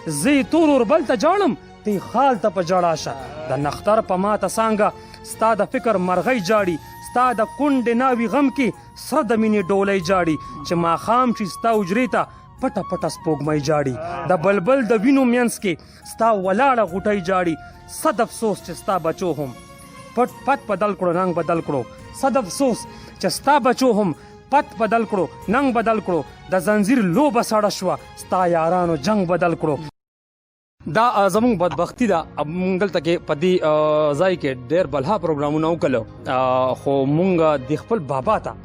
زه تور اوربل ته جاړم تی خال ته په جړا شه د نختر په ماته څانګه ستا د فکر مرغۍ جاړي ستا د کونډې ناوي غم کې سره د مینې ډولۍ جاړي چې ماښام شي ستا حجرې ته پټه پټه سپوږمۍ جاړي د بلبل د وینو مینځ کې ستا ولاړه غوټۍ جاړي صد افسوس چې ستا بچو هم پټ پټ بدل کړو رنګ بدل کړو صد افسوس چې ستا بچو هم پت بدل کړو ننګ بدل کړو د زنځیر لوبه سړه شوه ستا یارانو جنگ بدل کړو دا زمونږ بدبختی ده مونږ دلته کې په دې ځای کې ډېر بلها پروګرامونه وکړو خو مونږ د خپل بابا ته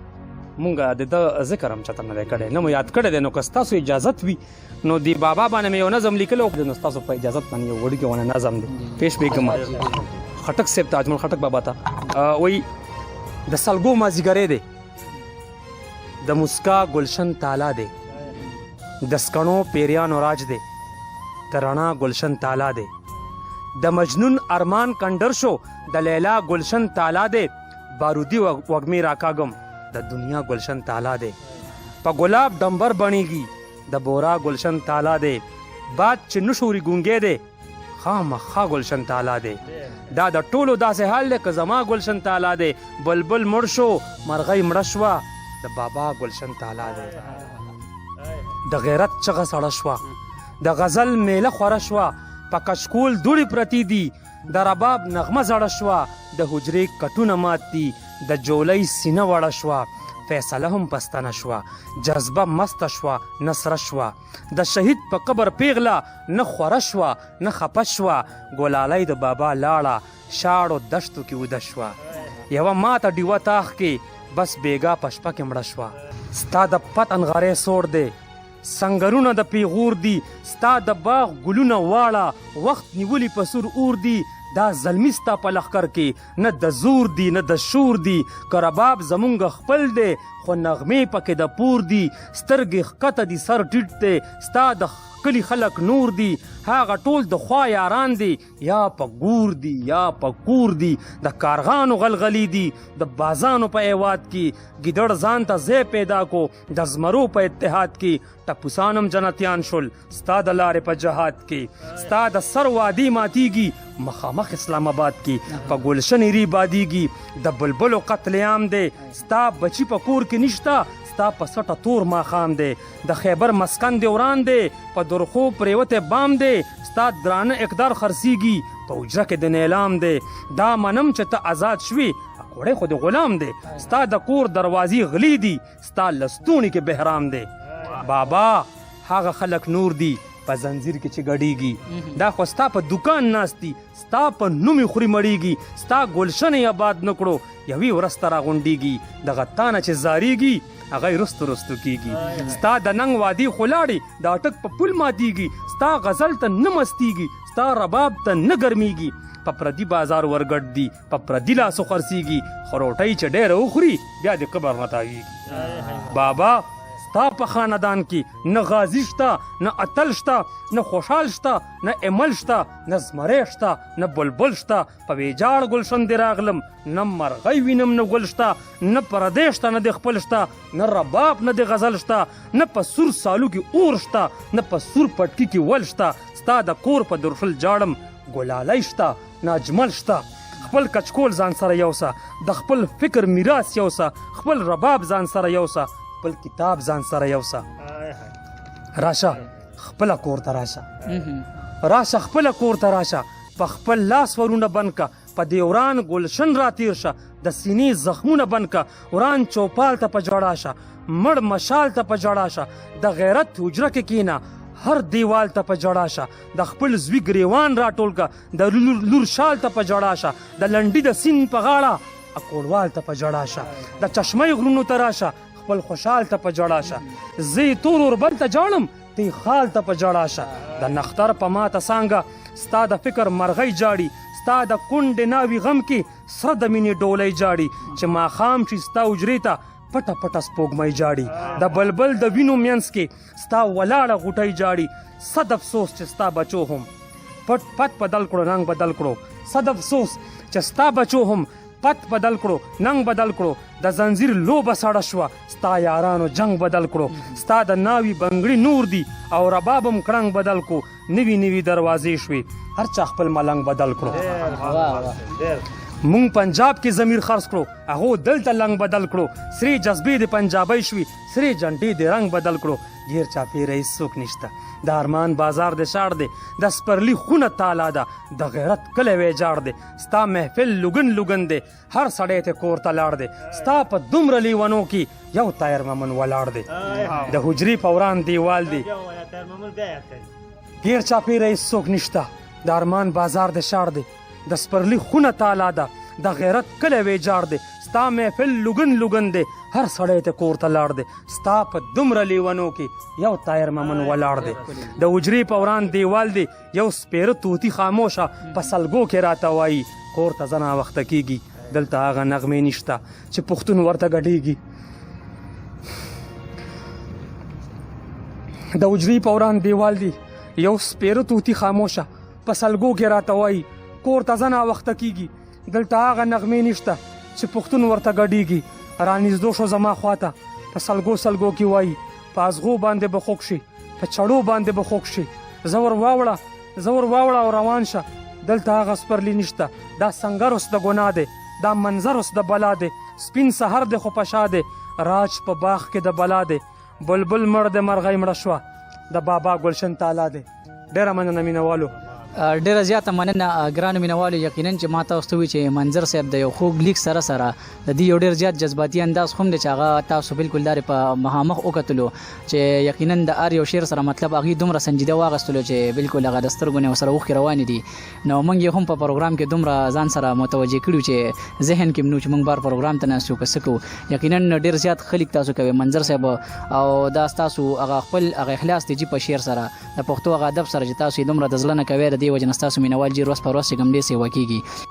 مونږ د ده ذکر هم چاته نه دی کړی نه مو یاد کړی دی نو که ستاسو اجازت وي نو د بابا باندې مې یو نظم لیکلی و نو ستاسو په اجازت باندې یو وړوکی ونه نظم دی پیش به کوم خټک صاحب تاجمل خټک بابا ته وایي د سلګو مازدیګری دی د مسکا گلشن تالا دی د سکڼو پیریانو راج دی د رڼا گلشن تالا دی د مجنون ارمان کندر شو د لیلا گلشن تالا دی بارودی وږمې راکاږم د دنیا گلشن تالا دی په ګلاب ډمبر بڼیږي د بورا گلشن تالا دی باد چې نشوري ګونګی دی خامخا گلشن تالا دی دا د ټولو داسې حال دی که زما گلشن تالا دی بلبل مړ شو مرغۍ مړه شوه د بابا گلشن تالا دی د غیرت چغه سړه شوه د غزل میله خوره شوه په کشکول دوړې پرتې دي د رباب نغمه زړه شوه د حجرې کټونه مات دي د جولۍ سینه وړه شوه فیصله هم پستنه شوه جذبه مسته شوه نه سره شوه د شهید په قبر پیغله نه خوره شوه نه خفه شوه ګلالۍ د بابا لاړه شاړو دشتو کې وده شوه یوه ماته ډیوه تاخ کې بس بیګا په شپه کې مړه شوه ستا د پتن غرې سوړ دی سنگرونه د پیغور دي ستا د باغ ګلونه واړه وخت نیولی په سور اور دي دا زلمی ستا په لښکر کې نه د زور دي نه د شور دي که رباب زمونږ خپل دی خو نغمې پکې د پور دي سترګې ښکته دي سر ټیټ دی ستا د کلی خلک نور دي هغه ټول د خوا یاران دي یا په ګور دي یا په کور دي د کارغانو غلغلی دي د بازانو په ایواد کې ګیدړ ځان ته ځای پیدا کو د زمرو په اتحاد کې ټپوسان هم جنتیان شول ستا د لارې په جهاد کې ستا د سر وادي ماتیږي مخامخ اسلام آباد کې په ګلشن ری بادیږي د بلبلو قتل عام دی ستا بچی په کور کې نشته ستا په سټه تور ماښام دی د خیبر مسکن دی وران دی په درخو پریوتې بام دی ستا درانه اقدار خرڅیږي په حجره کې د نیلام دی دا منم چې ته آزاد شوي اکوړی خو د غلام دی ستا د کور دروازې غلی دي ستا لستوڼي کې بحرام دی بابا هغه خلک نور دي په زنځیر کې چې ګډیږي دا خو ستا په دکان ناست دي ستا په نومې خوري مړیږي ستا ګلشن یې آباد نه کړو یوې ورځ ته راغونډیږي دغه تانه چې زاریږي هغه رستو رستو کیږي ستا د ننګ وادي خو لاړې د اټک په پل ماتیږي ستا غزل ته نه مستیږي ستا رباب ته نه ګرمیږي په پردي بازار ورګډ دي په پردي لاسو خرڅیږي خو روټۍ چې ډېره وخوري بیا د قبر نه تاویږي بابا ستا په خاندان کې نه غازی شته نه اتل شته نه خوشحال شته نه امل شته نه زمری شته نه بلبل شته په ویجاړ گلشن دی راغلم نه مرغۍ وینم نه ګل شته نه پردی شته نه د خپل شته نه رباب نه د غزل شته نه په سور سالو کې اور شته نه په سور پټکي کې ول شته ستا د کور په درشل جاړم ګلالۍ شته نه اجمل شته خپل کچکول ځان سره یوسه د خپل فکر میراث یوسه خپل رباب ځان سره یوسه خپل کتاب ځان سره یوسه راشه خپل کور ته راشه خپل کور ته راشه په خپل لاس ورونه بند کا په دیوران گلشن را تیر شه د سینې زخمونه بند کا وران چوپال ته په جړا شه مړ مشال ته په جړا شه د غیرت حجره کې کینا هر دیوال ته په جړا شه د خپل زوی ګریوان راټول کا د لور شال ته په جړا شه د لنډي د سین په غاړه اکوړوال ته په جړا شه د چشمې غرونو ته راشه خپل خوشحال ته په جړا شه زه تور اوربل ته جاړم تی خال ته په جړا شه د نختر په ماته څانګه ستا د فکر مرغۍ جاړي ستا د کونډې ناوي غم کې سره د مینې ډولۍ جاړي چې ماښام شي ستا حجرې ته پټه پټه سپوږمۍ جاړي د بلبل د وینو مینځ کې ستا ولاړه غوټۍ جاړي صد افسوس چې ستا بچو هم پټ پټ بدل کړو رنګ بدل کړو صد افسوس چې ستا بچو هم پت بدل کړو ننګ بدل کړو د زنځیر لوبه سړه شوه ستا یارانو جنگ بدل کړو ستا د ناوي بنګړي نور دي او ربابم کړنګ بدل کړو نوي نوي دروازې شوې هر چا خپل ملنګ بدل کړو مونږ پنجاب کې ضمیر خرڅ کړو هغو دلته لنګ بدل کړو سرې جذبې د پنجابۍ شوي سرې جنډې د رنګ بدل کړو غیر چاپېره هېڅوک نشته د ارمان بازار د شاړ دی د سپرلي خونه تالا ده د غیرت کلی ویجاړ دی ستا محفل لوګن لوګن دی هر سړی ته کور ته لاړ دی ستا په دومره لیونو کې یو طایر ممن ولاړ دی د حجرې په وران دیوال دی غیر چاپېره هېڅوک نشته د ارمان بازار د شاړ دی د سپرلي خونه تالا ده د غیرت کلی ویجاړ دی ستا محفل لوګن لوګن دی هر سړی ته کور ته لاړ دی ستا په دومره لیونو کې یو طایر ممن ولاړ دی د حجرې په وران دیوال دی یو سپیره طوطي خاموشه په سلګو کې راته وایي کور ته ځه ناوخته کېږي دلته هغه نغمې نشته چې پښتون ورته ګډېږي د حجرې په وران دیوال دی یو سپیره طوطي خاموشه په سلګو کې راته وایي کور ته ځه ناوخته کېږي دلته هغه نغمې نشته چې پښتون ورته ګډېږي رانږدې شو زما خواته په سلګو سلګو کې وایي په ازغو باندې به خوږ شي په چړو باندې به خوږ شي زه ور واوړه او روان شه دلته هغه سپرلي نشته دا سنګر اوس د ګناه دی دا منظر اوس د بلا دی سپین سحر دی خو په شا دی راج په باغ کې د بلا دی بلبل مړ دی مرغۍ مړه شوه د بابا ګلشن تالا دی ډېره مننه مینهوالو ډیره زیاته مننه ګرانو مینوالو یقینا چې ما تاسو ته وی چې منظر صاحب د یو خوږ لیک سره د دې یو ډیر زیات جذباتي انداز هم دی چې هغه تاسو بالکل داري په مخامخ وکتلو چې یقینا د ار یو شعر سره مطلب هغه دومره سنجیده واغستلو چې بالکل هغه د سترګو نه سره وخت روان دي نو موږ هم په پروګرام کې دومره ځان سره متوجه کړو چې ذهن کې نو چې موږ بار پروګرام ته ناسو کسکو یقینا ډیر زیات خلک تاسو کوي منظر صاحب او دا تاسو هغه خپل هغه اخلاص دی په شعر سره د پښتو هغه ادب سره چې تاسو دومره د ځلنه کوي د دې وجه تاسو مینوال جی روز پر ورځ کوم دې سیوا کیږي